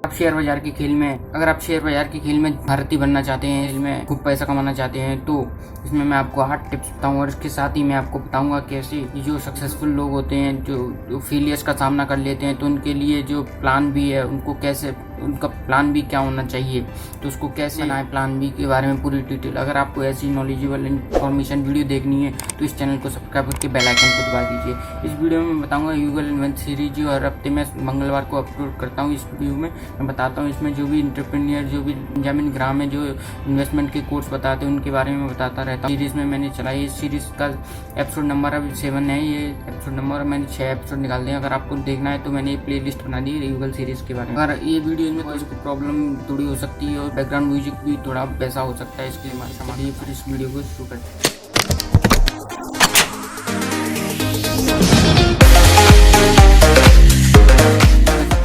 आप शेयर बाजार के खेल में अगर आप शेयर बाजार के खेल में भारतीय बनना चाहते हैं, इसमें खूब पैसा कमाना चाहते हैं, तो इसमें मैं आपको 8 टिप्स बताऊंगा और इसके साथ ही मैं आपको बताऊंगा कैसे जो सक्सेसफुल लोग होते हैं, जो फेलियर्स का सामना कर लेते हैं, तो उनके लिए जो प्लान बी है उनको कैसे, उनका प्लान बी क्या होना चाहिए, तो उसको कैसे बनाए, प्लान बी के बारे में पूरी डिटेल। अगर आपको ऐसी नॉलेजेबल इन्फॉर्मेशन वीडियो देखनी है तो इस चैनल को सब्सक्राइब करके बेल आइकन को दबा दीजिए। इस वीडियो में मैं बताऊंगा गूगल इन्वेंट सीरीज जो हर हफ्ते में मंगलवार को अपलोड करता हूँ। इस वीडियो में मैं बताता हूँ इसमें जो भी एंटरप्रेन्योर, जो भी बेंजामिन ग्राहम है, जो इन्वेस्टमेंट के कोर्स बताते हैं उनके बारे में बताता रहता हूँ। सीरीज में मैंने चलाई, इस सीरीज का एपिसोड नंबर अभी 7 है, ये एपिसोड नंबर मैंने 6 एपिसोड निकाल दिए। अगर आपको देखना है तो मैंने ये प्ले लिस्ट बना दी है गूगल सीरीज के बारे में। अगर ये वीडियो में कोई प्रॉब्लम थोड़ी हो सकती है और बैकग्राउंड म्यूजिक भी थोड़ा वैसा हो सकता है, इसके लिए हमारी फिर इस वीडियो को शुरू करते हैं।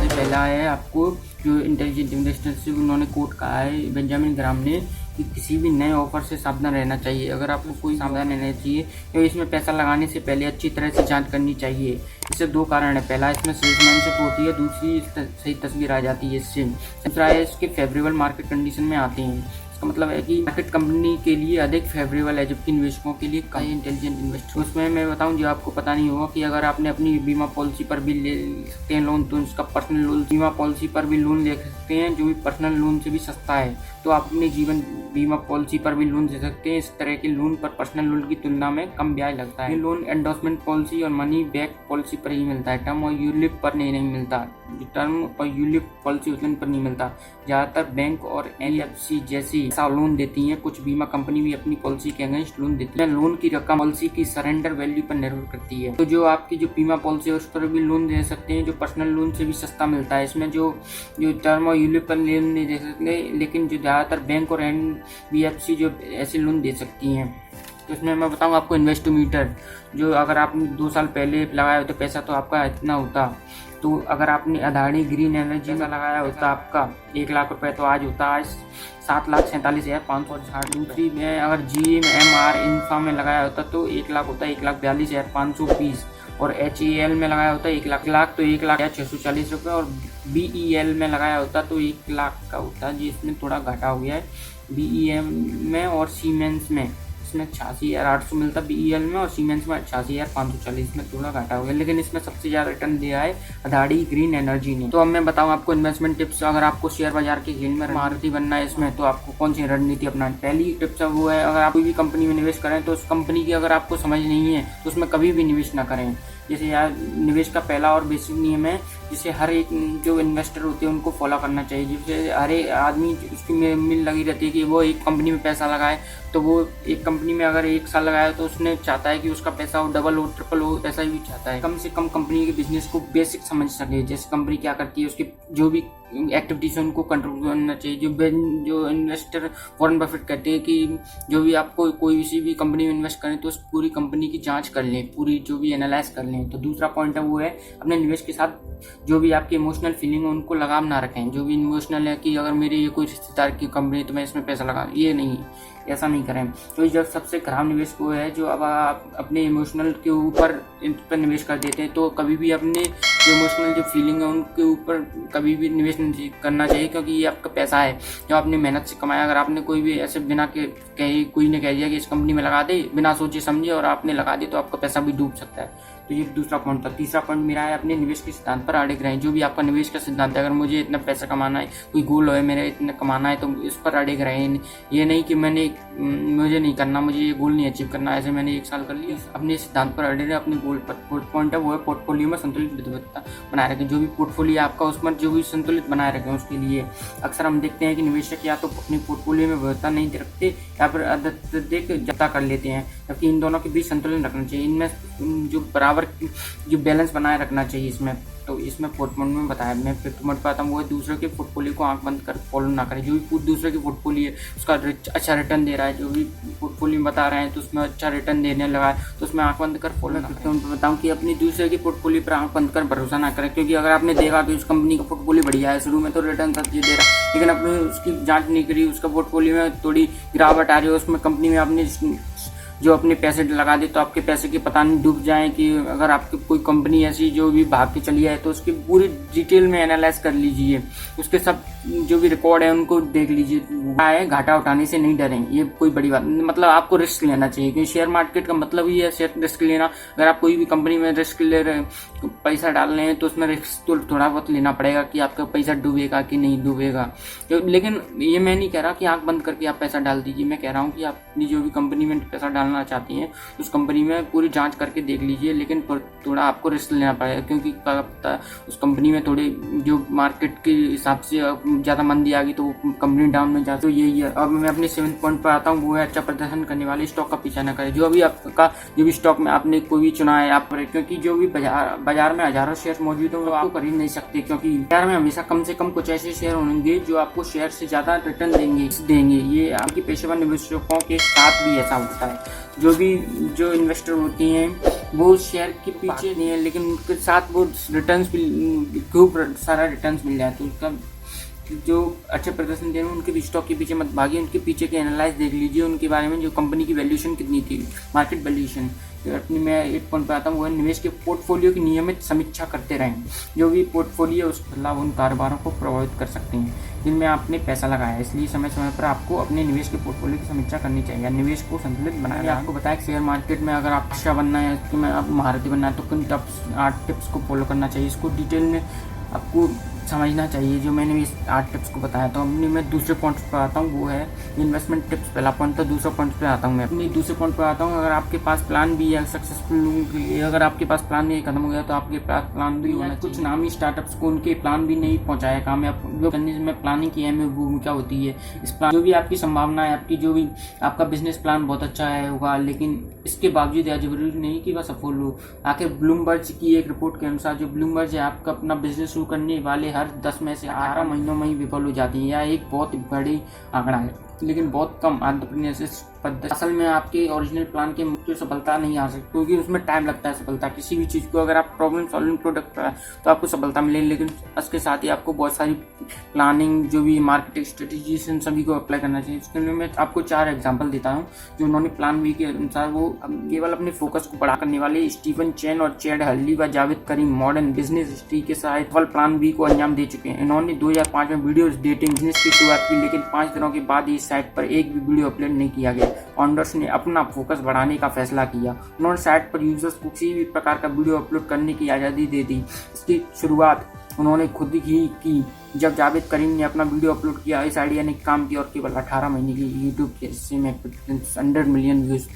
पहला है आपको जो इंटेलिजेंट इन्वेस्टर से उन्होंने कोट कहा है बेंजामिन ग्राहम ने कि किसी भी नए ऑफर से सावधान रहना चाहिए। अगर आपको कोई सावधान रहना चाहिए तो इसमें पैसा लगाने से पहले अच्छी तरह से जांच करनी चाहिए। इससे 2 कारण है, पहला इसमें सेल्समैनशिप होती है, दूसरी सही तस्वीर आ जाती है इससे। दूसरा है इसके फेवरेबल मार्केट कंडीशन में आते हैं। इसका मतलब है कि मार्केट कंपनी के लिए अधिक फेवरेबल है जबकि निवेशकों के लिए कई इंटेलिजेंट इन्वेस्टर। उसमें मैं बताऊं जो आपको पता नहीं होगा कि अगर आपने अपनी बीमा पॉलिसी पर भी ले सकते हैं लोन, तो उसका पर्सनल लोन बीमा पॉलिसी पर भी लोन ले सकते हैं जो भी पर्सनल लोन से भी सस्ता है। तो आप अपने जीवन बीमा पॉलिसी पर भी लोन दे सकते हैं। इस तरह के लोन पर पर्सनल लोन की तुलना में कम ब्याज लगता है। ये लोन एंडोर्समेंट पॉलिसी और मनी बैक पॉलिसी पर ही मिलता है, टर्म और यूलिप पर नहीं मिलता। टर्म और यूलिप पॉलिसी पर नहीं मिलता। ज़्यादातर बैंक और एनबीएफसी जैसी ऐसा लोन देती हैं। कुछ बीमा कंपनी भी अपनी पॉलिसी के अगेंस्ट लोन देती है। लोन की रकम पॉलिसी की सरेंडर वैल्यू पर निर्भर करती है। तो जो आपकी जो बीमा पॉलिसी है उस पर भी लोन दे सकते हैं जो पर्सनल लोन से भी सस्ता मिलता है। इसमें जो टर्म और यूलिप पर लोन नहीं दे सकते, लेकिन जो ज़्यादातर बैंक और एनबीएफसी जो ऐसे लोन दे सकती हैं। तो इसमें मैं बताऊंगा आपको इन्वेस्टोमीटर, जो अगर आपने 2 साल पहले लगाया होता पैसा तो आपका इतना होता। तो अगर आपने अदानी ग्रीन एनर्जी का लगाया होता आपका 1 लाख रुपए, तो आज होता है 7,47,560। दूसरी में अगर GMR इंफ्रा में लगाया होता तो 1 लाख होता 1,42,520। और HAL में लगाया होता 1 लाख तो 1,0640 रुपये। और BEL में लगाया होता तो 1 लाख का होता, जिसमें थोड़ा घाटा हो गया है। BEM में और सीमेंस में इसमें 86,800 मिलता BEL में, और सीमेंस में 88,540 में थोड़ा घाटा हो गया। लेकिन इसमें सबसे ज़्यादा रिटर्न दिया है अदानी ग्रीन एनर्जी ने। तो अब मैं बताऊं आपको इन्वेस्टमेंट टिप्स। अगर आपको शेयर बाजार के खेल में महारथी बनना है इसमें, तो आपको कौन सी रणनीति अपनानी। पहली टिप्स वो है, अगर आप कोई भी कंपनी में निवेश करें तो उस कंपनी की अगर आपको समझ नहीं है तो उसमें कभी भी निवेश ना करें। जैसे यार निवेश का पहला और बेसिक नियम है जिसे हर एक जो इन्वेस्टर होते हैं उनको फॉलो करना चाहिए। जिससे हर एक आदमी उसकी मिल लगी रहती है कि वो एक कंपनी में पैसा लगाए, तो वो एक कंपनी में अगर 1 साल लगाया तो उसने चाहता है कि उसका पैसा हो डबल हो, ट्रिपल हो, ऐसा ही चाहता है। कम से कम कंपनी के बिजनेस को बेसिक समझ सके, जैसे कंपनी क्या करती है, उसकी जो भी एक्टिविटीज है उनको कंट्रोल करना चाहिए। जो इन्वेस्टर वॉरेन बफेट कहते हैं कि जो भी आपको कोई किसी भी कंपनी में इन्वेस्ट करें तो उस पूरी कंपनी की जांच कर लें, पूरी जो भी एनालाइज कर लें। तो दूसरा पॉइंट है वो है अपने निवेश के साथ जो भी आपकी इमोशनल फीलिंग है उनको लगाम ना रखें। जो भी इमोशनल है कि अगर मेरे ये कोई रिश्तेदार की कंपनी तो मैं इसमें पैसा लगा, ये नहीं, ऐसा नहीं करें। तो जब सबसे खराब निवेश वो है जो अब आप अपने इमोशनल के ऊपर इन पर निवेश कर देते हैं। तो कभी भी अपने जो इमोशनल जो फीलिंग है उनके ऊपर कभी भी निवेश नहीं करना चाहिए, क्योंकि ये आपका पैसा है जो आपने मेहनत से कमाया। अगर आपने कोई भी ऐसे बिना कहे कोई ने कह दिया कि इस कंपनी में लगा दे बिना सोचे समझे और आपने लगा दी, तो आपका पैसा भी डूब सकता है। तो ये दूसरा पॉइंट था। तीसरा पॉइंट मेरा है अपने निवेश के सिद्धांत पर अड़िग रहें। जो भी आपका निवेश का सिद्धांत है, अगर मुझे इतना पैसा कमाना है, कोई गोल है मेरा इतना कमाना है, तो इस पर अड़िग रहें। ये नहीं कि मुझे नहीं करना, मुझे ये गोल नहीं अचीव करना, ऐसे मैंने 1 साल कर लिया। अपने सिद्धांत पर अड़े रहे, अपने गोल पर। पॉइंट है वो है पोर्टफोलियो में संतुलित विविधता बनाए रखें। जो भी पोर्टफोलियो आपका उसमें जो भी संतुलित बनाए रखें उसके लिए अक्सर हम देखते हैं कि निवेशक या तो अपनी पोर्टफोलियो में विविधता नहीं रखते या फिर अत्यधिक जता कर लेते हैं, जबकि इन दोनों के बीच संतुलन रखना चाहिए। इनमें जो बराबर जो बैलेंस बनाए रखना चाहिए इसमें। तो इसमें पोर्टफोलियो में बताया, मैं फिफ्थ पॉइंट पाता हूँ वो है दूसरे के पोर्टफोलियो को आंख बंद कर फॉलो ना करें। जो भी दूसरे की पोर्टफोलियो है उसका अच्छा रिटर्न दे रहा है, जो भी पोर्टफोलियो बता रहे हैं तो उसमें अच्छा रिटर्न देने लगा है तो उसमें आंख बंद कर फॉलो ना करें। उनको बताऊँ कि अपनी दूसरे की पोर्टफोलियो पर आंख बंद कर भरोसा ना करें, क्योंकि अगर आपने देखा कि उस कंपनी का पोर्टफोलियो बढ़िया है, शुरू में तो रिटर्न अच्छी दे रहा है, लेकिन आपने उसकी जाँच नहीं करी, उसका पोर्टफोलियो में थोड़ी गिरावट आ रही है, उसमें कंपनी में आपने जो अपने पैसे लगा दे तो आपके पैसे के पता नहीं डूब जाए, कि अगर आपकी कोई कंपनी ऐसी जो भी भाग के चली जाए तो उसकी पूरी डिटेल में एनालाइज कर लीजिए, उसके सब जो भी रिकॉर्ड है उनको देख लीजिए। है घाटा उठाने से नहीं डरें, ये कोई बड़ी बात, मतलब आपको रिस्क लेना चाहिए, क्योंकि शेयर मार्केट का मतलब ही है शेयर रिस्क लेना। अगर आप कोई भी कंपनी में रिस्क ले रहे हैं, पैसा डाल रहे हैं, तो उसमें रिस्क तो थोड़ा बहुत लेना पड़ेगा कि आपका पैसा डूबेगा कि नहीं डूबेगा। लेकिन ये मैं नहीं कह रहा कि आंख बंद करके आप पैसा डाल दीजिए, मैं कह रहा हूँ कि आप अपनी जो भी कंपनी में पैसा डालना चाहती हैं उस कंपनी में पूरी जांच करके देख लीजिए, लेकिन थोड़ा आपको रिस्क लेना पड़ेगा, क्योंकि क्या पता उस कंपनी में थोड़ी जो मार्केट के हिसाब से ज़्यादा मंदी आ गई तो कंपनी डाउन में जा। तो यही है। अब मैं अपने 7th पॉइंट पर आता हूँ, वो है अच्छा प्रदर्शन करने वाले स्टॉक का पीछा न करें। जो भी आपका जो भी स्टॉक में आपने कोई भी चुना है आप, क्योंकि जो भी बाजार में हजारों शेयर मौजूद हो, आपको खरीद नहीं सकते, क्योंकि बाजार में हमेशा कम से कम कुछ ऐसे शेयर होंगे जो आपको शेयर से ज्यादा रिटर्न देंगे। ये आपकी पेशेवर निवेशकों के साथ भी ऐसा होता है। जो इन्वेस्टर होती हैं वो शेयर के पीछे नहीं है, लेकिन उनके साथ वो रिटर्न्स भी खूब सारा रिटर्न्स मिल जाए, तो उसका जो अच्छे प्रदर्शन दे रहे हैं उनके स्टॉक के पीछे मत भागिए, उनके पीछे के एनालाइज देख लीजिए, उनके बारे में जो कंपनी की वैल्यूएशन कितनी थी, मार्केट वैल्यूएशन। अपनी मैं 8 पॉइंट पर आता हूँ, वो है निवेश के पोर्टफोलियो की नियमित समीक्षा करते रहें। जो भी पोर्टफोलियो उसका लाभ उन कारोबारों को प्रभावित कर सकते हैं जिनमें आपने पैसा लगाया है, इसलिए समय समय पर आपको अपने निवेश के पोर्टफोलियो की समीक्षा करनी चाहिए या निवेश को संतुलित बनाना। आपको बताया कि शेयर मार्केट में अगर आप अच्छा बनना है, कि आप महारथी बनना है, तो किन 8 टिप्स को फॉलो करना चाहिए, इसको डिटेल में आपको समझना चाहिए, जो मैंने भी इस 8 टिप्स को बताया। तो अपनी मैं दूसरे पॉइंट पर आता हूँ, वो है इन्वेस्टमेंट टिप्स। पहला पॉइंट था, दूसरा पॉइंट पे आता हूँ मैं अपनी दूसरे पॉइंट पर आता हूँ। अगर आपके पास प्लान भी है सक्सेसफुल, अगर आपके पास प्लान नहीं खत्म हो गया तो आपके पास प्लान भी होना। कुछ नामी स्टार्टअप्स को उनके प्लान भी नहीं पहुंचाया कामयाब, जो करने में प्लानिंग की अहम भूमिका होती है। इस प्लान जो भी आपकी संभावना है, आपकी जो भी आपका बिजनेस प्लान बहुत अच्छा है होगा, लेकिन इसके बावजूद यह जरूरी नहीं कि वह सफल हो। आखिर ब्लूमबर्ग की एक रिपोर्ट के अनुसार, जो ब्लूमबर्ग है, आपका अपना बिजनेस शुरू करने वाले हर 10 में से 18 महीनों में ही विफल हो जाती है। यह एक बहुत बड़ी आंकड़ा है, लेकिन बहुत कम एंटरप्रेन्योरशिप पद्धति असल में आपके ओरिजिनल प्लान के मुख्य सफलता नहीं आ सकती, क्योंकि उसमें टाइम लगता है सफलता। किसी भी चीज़ को अगर आप प्रॉब्लम सॉल्विंग प्रोडक्ट है तो आपको सफलता मिलेगी, लेकिन उसके साथ ही आपको बहुत सारी प्लानिंग, जो भी मार्केटिंग स्ट्रेटेजीज, इन सभी को अप्लाई करना चाहिए। इसके लिए मैं आपको 4 एग्जाम्पल देता हूँ जो उन्होंने प्लान बी के अनुसार वो केवल अपने फोकस को बढ़ा करने वाले स्टीफन चेन और चैड हर्ली व जावेद करीम मॉडर्न बिजनेस हिस्ट्री के साथ प्लान बी को अंजाम दे चुके हैं। इन्होंने 2005 में वीडियो डेटिंग बिजनेस की शुरुआत की, लेकिन 5 दिनों के बाद इस साइट पर एक भी वीडियो अपलोड नहीं किया गया। फाउंडर्स ने अपना फोकस बढ़ाने का फैसला किया। उन्होंने साइट पर यूजर्स को किसी भी प्रकार का वीडियो अपलोड करने की आज़ादी दे दी। इसकी शुरुआत उन्होंने खुद ही की। जब जावेद करीम ने अपना वीडियो अपलोड किया, इस आइडिया ने काम किया और केवल 18 महीने की यूट्यूब के हिस्से में 100 मिलियन व्यूज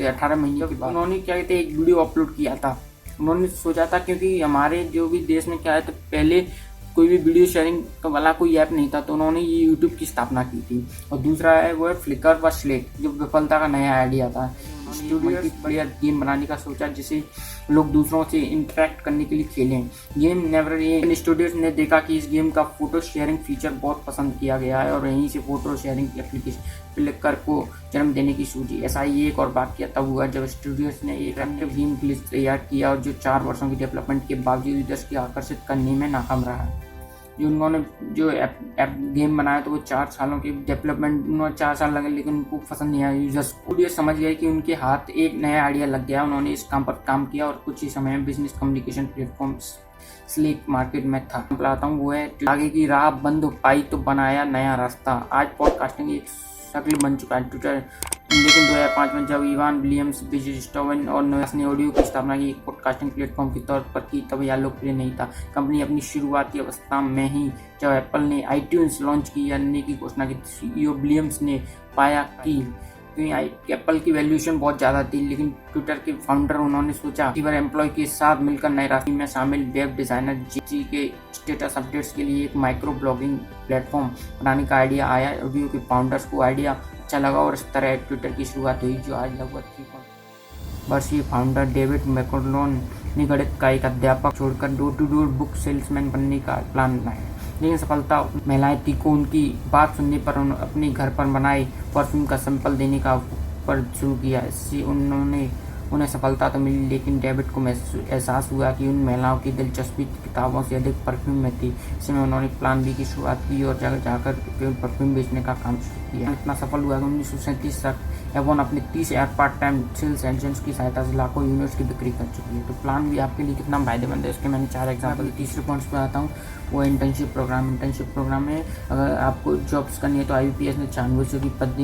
थे 18 महीने के बाद। उन्होंने क्या कहते एक वीडियो अपलोड किया था। उन्होंने सोचा था, क्योंकि हमारे जो भी देश में क्या है, तो पहले कोई भी वीडियो शेयरिंग वाला कोई ऐप नहीं था, तो उन्होंने ये यूट्यूब की स्थापना की थी। और दूसरा है वो है फ्लिकर व स्लेक, जो विफलता का नया आइडिया था। मल्टीप्लेयर गेम बनाने का सोचा जिसे लोग दूसरों से इंटरेक्ट करने के लिए खेलें। गेम नेवर स्टूडियोज ने देखा कि इस गेम का फोटो शेयरिंग फीचर बहुत पसंद किया गया है और यहीं से फोटो शेयरिंग एप्लीकेशन फ्लिकर को जन्म देने की सूझी। ऐसा ही एक और वाकया तब हुआ जब स्टूडियोज ने एक एक्टिव गेम प्ले तैयार किया और जो 4 वर्षों की डेवलपमेंट के बावजूद यूजर्स को आकर्षित करने में नाकाम रहा। जो उन्होंने जो ऐप गेम बनाया तो वो 4 सालों की डेवलपमेंट, उन्होंने 4 साल लगे, लेकिन उनको पसंद नहीं आया यूजर्स को। ये समझ गए कि उनके हाथ एक नया आइडिया लग गया। उन्होंने इस काम पर काम किया और कुछ ही समय में business communication platform Slack market में था। बताता हूँ वो है आगे की राह बंद पाई तो बनाया नया रास्ता। आज पॉडकास्टिंग एक शक्ल बन चुका है ट्विटर, लेकिन 2005 में जब इवान विलियम्स, बिजस्टोवन और नोयास ने ऑडियो की स्थापना की पॉडकास्टिंग प्लेटफॉर्म के तौर पर की, तब यह लोकप्रिय नहीं था। कंपनी अपनी शुरुआती अवस्था में ही जब एप्पल ने iTunes लॉन्च करने की घोषणा की, सीईओ विलियम्स ने पाया कि एप्पल की वैल्यूएशन बहुत ज़्यादा थी, लेकिन ट्विटर के फाउंडर उन्होंने सोचा कि एम्प्लॉय के साथ मिलकर नए रास्ते में शामिल वेब डिजाइनर जी के स्टेटस अपडेट्स के लिए एक माइक्रो ब्लॉगिंग प्लेटफॉर्म बनाने का आइडिया आया। ऑडियो के फाउंडर्स को आइडिया अच्छा लगा और इस तरह ट्विटर की शुरुआत हुई, जो आज लगभग 3 वर्षीय फाउंडर डेविड मैकलोन ने गणित का एक अध्यापक छोड़कर door to door book salesman बनने का प्लान बनाया। लेकिन सफलता महिलाएं थी को उनकी बात सुनने पर अपने घर पर बनाए परफ्यूम का सैंपल देने का पर शुरू किया। इससे उन्होंने उन्हें सफलता तो मिली, लेकिन डेविड को एहसास हुआ कि उन महिलाओं की दिलचस्पी किताबों से अधिक परफ्यूम में थी। इसमें उन्होंने प्लान बी की शुरुआत की और जगह जाकर केवल परफ्यूम बेचने का काम शुरू किया। इतना सफल हुआ कि 1937 तक एवॉन अपने 30 पार्ट टाइम सेल्स एजेंट्स की सहायता से लाखों यूनिट्स की बिक्री कर चुकी है। तो प्लान भी आपके लिए कितना फायदेमंद है, उसके मैंने 4 एग्जाम्पल। तीसरे पॉइंट्स पर आता हूँ, वो इंटर्नशिप प्रोग्राम। इंटर्नशिप प्रोग्राम में अगर आपको जॉब्स करनी है तो IBPS ने 96 की पद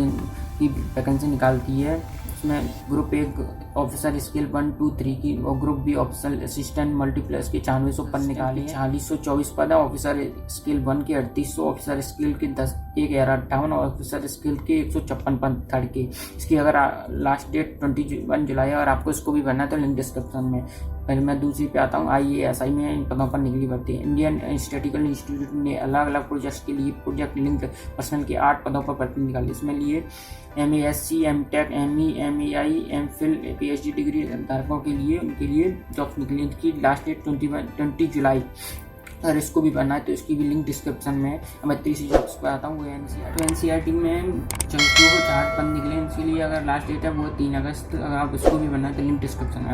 की वैकेंसी निकालती है। इसमें ग्रुप 1 ऑफिसर स्केल 1, 2, 3 की और ग्रुप बी ऑफिसर असिस्टेंट मल्टीप्लस की 9600 पद निकाली है। 4624 पद है ऑफिसर स्केल 1 के, 3800 ऑफिसर स्केल के 10,158 और ऑफिसर स्केल के 156 पद थर्ड के। इसकी अगर लास्ट डेट 21 जुलाई है और आपको इसको भी भरना है तो लिंक डिस्क्रिप्शन में। पहले मैं दूसरी पे आता हूँ, IASI में इन पदों पर निकली भर्ती है। इंडियन स्टैटिस्टिकल इंस्टीट्यूट ने अलग अलग प्रोजेक्ट्स के लिए प्रोजेक्ट लिंक पर्सनल के 8 पदों पर भर्ती निकाली। इसमें लिए MASc, MTech, ME, MEI, MPhil, PhD degree धारकों के लिए उनके लिए जॉब्स निकली। इनकी लास्ट डेट 20 जुलाई। अगर इसको भी भरना है तो इसकी भी लिंक डिस्क्रिप्शन में है। मैं तीसरी जॉब्स पर आता हूँ, वो NCERT में 4 पद निकले। इनके लिए अगर लास्ट डेट है वो 3 अगस्त। अगर आप इसको भी भरना है तो लिंक डिस्क्रिप्शन में।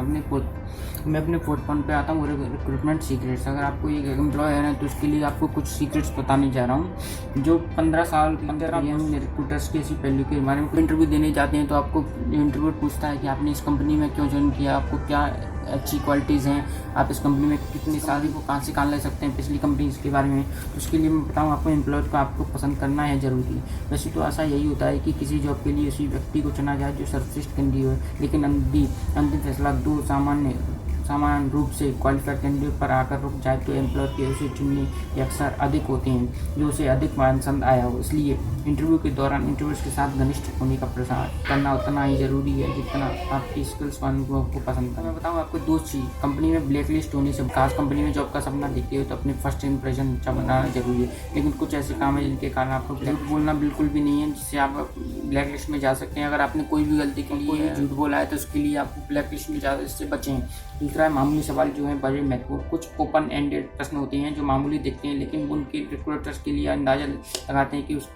मैं अपने फोर्थ पॉइंट पे आता हूँ, रिक्रूटमेंट सीक्रेट्स। अगर आपको एक एम्प्लॉय है ना तो उसके लिए आपको कुछ सीक्रेट्स बताने जा रहा हूँ जो 15 साल के अंदर रिक्रूटर्स के ऐसी पहलू के बारे में इंटरव्यू देने जाते हैं तो आपको इंटरव्यू पूछता है कि आपने इस कंपनी में क्यों ज्वाइन किया, आपको क्या अच्छी क्वालिटीज़ हैं, आप इस कंपनी में कितनी साल को कहाँ से कहाँ ले सकते हैं, पिछली कंपनी के बारे में। तो उसके लिए मैं बताऊँ आपको एम्प्लॉयर को आपको पसंद करना है ज़रूरी। वैसे तो ऐसा यही होता है कि किसी जॉब के लिए उसी व्यक्ति को चुना जाए जो सर्वश्रेष्ठ कैंडिडेट हो, लेकिन अंतिम फैसला 2 समान रूप से क्वालिफाइड कैंडिडेट पर आकर रुक जाए तो एम्प्लॉयर के उसे चुनने के अक्सर अधिक होते हैं जो उसे अधिक पसंद आया हो। इसलिए इंटरव्यू के दौरान इंटरव्यूअर्स के साथ घनिष्ठ होने का प्रसार करना उतना ही ज़रूरी है जितना आपकी स्किल्स वालों को पसंद है। मैं बताऊँ आपको 2 चीज़, कंपनी में ब्लैक लिस्ट होने से खास कंपनी में जॉब का सपना देखते हो तो अपने फर्स्ट इंप्रेशन अच्छा बनाना जरूरी है। लेकिन कुछ ऐसे काम है जिनके कारण आपको ब्लैक बोलना बिल्कुल भी नहीं है, जिससे आप ब्लैक लिस्ट में जा सकते हैं। अगर आपने कोई भी गलती की लिए झूठ बोला है तो उसके लिए आपको ब्लैक लिस्ट में ज़्यादा इससे बचें। दूसरा है मामूली सवाल जो है बड़े महत्वपूर्ण। कुछ ओपन एंडेड प्रश्न होते हैं जो मामूली दिखते हैं लेकिन उनके रिक्रूटर्स के लिए अंदाजा लगाते हैं कि उस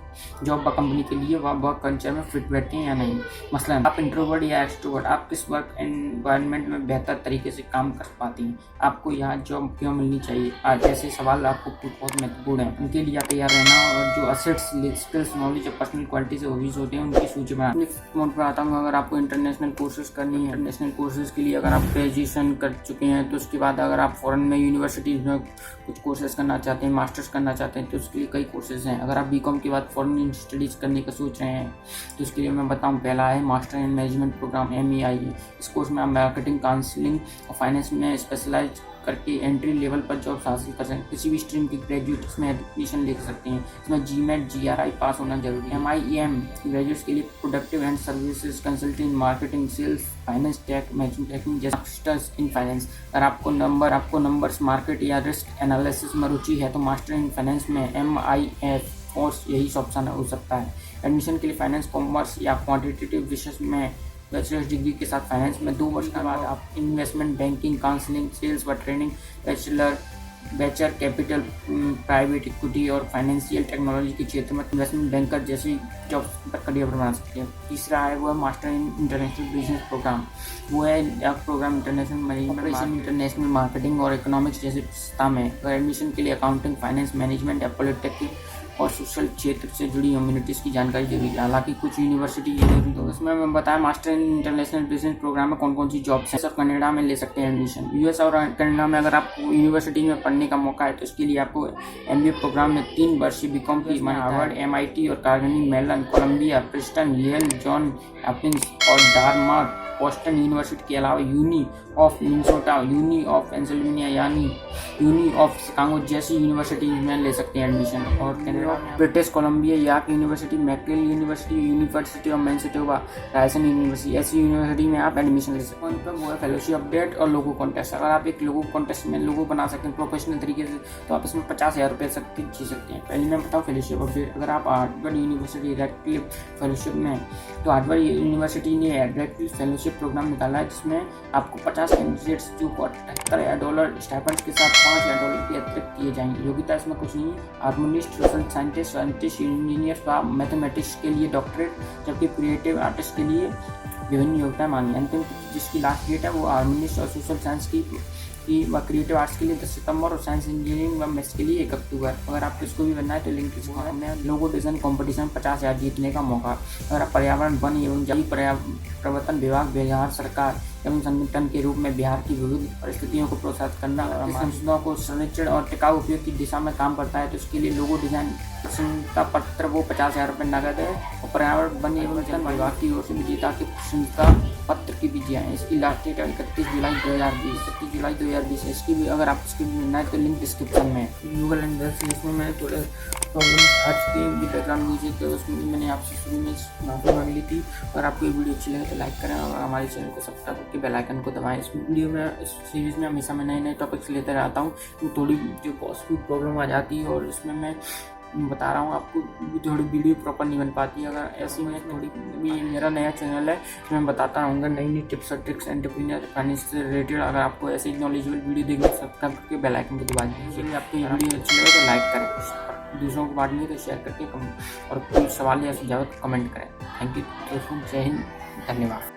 जॉब कंपनी के लिए वह वर्क कल्चर में फिट बैठते हैं या नहीं। मसलन आप इंट्रोवर्ट या एक्सट्रोवर्ट, आप किस वर्क एनवायरनमेंट में बेहतर तरीके से काम कर पाती हैं, आपको यहाँ जॉब क्यों मिलनी चाहिए, आज ऐसे सवाल आपको बहुत महत्वपूर्ण हैं। उनके लिए तैयार रहना और जो असेट्स, स्किल्स, नॉलेज और पर्सनल क्वालिटीज हॉबीज होते हैं उनकी सूची बनाना। नोट पर आता हूँ, अगर आपको इंटरनेशनल कोर्सेज करनी है, इंटरनेशनल कोर्सेज के लिए अगर आप ग्रेजुएशन कर चुके हैं तो उसके बाद अगर आप फॉरेन में यूनिवर्सिटीज़ में कुछ कोर्सेज करना चाहते हैं, मास्टर्स करना चाहते हैं तो उसके लिए कई कोर्सेज हैं। अगर आप BCom के बाद फॉरेन स्टडीज़ करने का सोच रहे हैं तो उसके लिए मैं बताऊं, पहला है master in management programme MEI। इस कोर्स में आप मार्केटिंग, काउंसलिंग और फाइनेंस में स्पेशलाइज करके एंट्री लेवल पर जॉब्स हासिल कर सकते हैं। किसी भी स्ट्रीम के ग्रेजुएट इसमें एडमिशन ले सकते हैं। इसमें GMAT GRI पास होना जरूरी है। MIEM ग्रेजुएट्स के लिए productive and services consulting, marketing, sales, finance, tech, management जैसे मास्टर्स इन फाइनेंस। अगर आपको नंबर्स, मार्केट या रिस्क एनालिसिस में रुचि है तो मास्टर इन फाइनेंस में MIF कोर्स यही ऑप्शन हो सकता है। एडमिशन के लिए फाइनेंस, कॉमर्स या क्वांटिटेटिव विषय में बैचलर्स डिग्री के साथ फाइनेंस में 2 वर्ष के बाद आप इन्वेस्टमेंट बैंकिंग, काउंसलिंग, सेल्स व training, venture capital, private equity और फाइनेंशियल टेक्नोलॉजी के क्षेत्र में इन्वेस्टमेंट बैंकर जैसी जॉब पर करियर बना सकते हैं। तीसरा है वो है master in international business programme. वो है programme international management, international marketing और इकोनॉमिक्स जैसी संस्था में। एडमिशन के लिए अकाउंटिंग, फाइनेंस, मैनेजमेंट या पॉलिटेक्निक और सोशल क्षेत्र से जुड़ी कम्युनिटीज़ की जानकारी जरूरी है। हालांकि कुछ यूनिवर्सिटी ये जरूरी है। इसमें मैं बताया master in international business programme में कौन कौन सी जॉब्स हैं। सब कनाडा में ले सकते हैं एडमिशन। US और कनाडा में अगर आपको यूनिवर्सिटी में पढ़ने का मौका है तो इसके लिए आपको MBA प्रोग्राम में 3 वर्षीय BCom की हार्वर्ड, MIT और Carnegie Mellon, Columbia, Princeton, Yale, John Hopkins और डार्टमाउथ, बोस्टन यूनिवर्सिटी के अलावा Uni of Minnesota, Uni of Pennsylvania यानी यूनी ऑफ शिकागो जैसी यूनिवर्सिटी में ले सकते हैं एडमिशन। और कनाडा में British Columbia, York University, McGill University, University of Manitoba, Ryerson University ऐसी यूनिवर्सिटी में आप एडमिशन ले सकते हैं। उन पर वो है फेलोशिप अपडेट और लोगो कॉन्टेस्ट। अगर आप एक लोगो कॉन्टेस्ट में लोगो बना सकते हैं प्रोफेशनल तरीके से तो आप इसमें 50,000 रुपये तक जीत सकते हैं। पहले मैं बताऊँ फेलोशिप अपडेट। अगर आप हार्वर्ड यूनिवर्सिटी रेडक्लिफ फेलोशिप में तो हार्वर्ड यूनिवर्सिटी ने रेडक्लिफ फेलोशिप प्रोग्राम निकाला है जिसमें आपको 50 कैंडिडेट्स जो $78 स्टाइपेंड के साथ $5,000 के अतिरिक्त दिए जाएंगे। योग्यता इसमें कुछ नहीं है, हार्मोनिस्ट, सोशल साइंटिस्ट, इंजीनियर व मैथमेटिक्स के लिए डॉक्टरेट, जबकि क्रिएटिव आर्टिस्ट के लिए विभिन्न योग्यताएं मांगी। अंतिम जिसकी लास्ट डेट है वो हार्मोनिस्ट और सोशल साइंस की व क्रिएटिव आर्ट्स के लिए 10 सितंबर और साइंस इंजीनियरिंग व मैथ्स के लिए 1 अक्टूबर। अगर आपको इसको भी बनना है तो लिंक डिस्क्रिप्शन में। लोगो डिज़ाइन कॉम्पिटिशन 50,000 जीतने का मौका। अगर आप पर्यावरण, वन एवं जल प्रवर्तन विभाग, बिहार सरकार एवं संगठन के रूप में बिहार की विविध परिस्थितियों को प्रोत्साहित करना, संस्थाओं को संरक्षण और टिकाऊ उपयोग की दिशा में काम करता है, तो इसके लिए लोगो डिज़ाइन प्रशंसा पत्र वो 50,000 रुपये नगद है। और पर्यावरण, वन एवं जल विभाग की ओर से विजेता के प्रशंसा पत्र की भी है। इसकी लास्ट डेट है 31 जुलाई 2020 है। इसकी भी अगर आप इसकी भी मिलना है तो लिंक डिस्क्रिप्शन में। गूगल एंड इसमें मैंने थोड़े प्रॉब्लम आज की बैकग्राउंड म्यूजिक तो उसमें मैंने आपसे शुरू में माफ़ी मांग ली थी। अगर आपको ये वीडियो अच्छी लगे तो लाइक करें और हमारे चैनल को सब्सक्राइब करके बेल आइकन को दबाएं। इस वीडियो में, इस सीरीज़ में हमेशा मैं नए नए टॉपिक्स लेते रहता हूँ, तो थोड़ी जो पॉसिबल प्रॉब्लम आ जाती है और इसमें मैं बता रहा हूँ आपको, थोड़ी वीडियो प्रॉपर नहीं बन पाती है। अगर ऐसी में थोड़ी भी, मेरा नया चैनल है तो मैं बताता रहूँगा नई नई टिप्स और ट्रिक्स एंटरप्रेन्योर फाइनेंस से रिलेटेड। अगर आपको ऐसे नॉलेजेबल वीडियो देखनी है सब्सक्राइब करके बेल आइकन को दबा दीजिए। आपको ये वीडियो अच्छी लगे तो लाइक करें, दूसरों को बांटनी है तो शेयर करके और कोई सवाल या सुझाव कमेंट करें। थैंक यू दोस्तों, जय हिंद, धन्यवाद।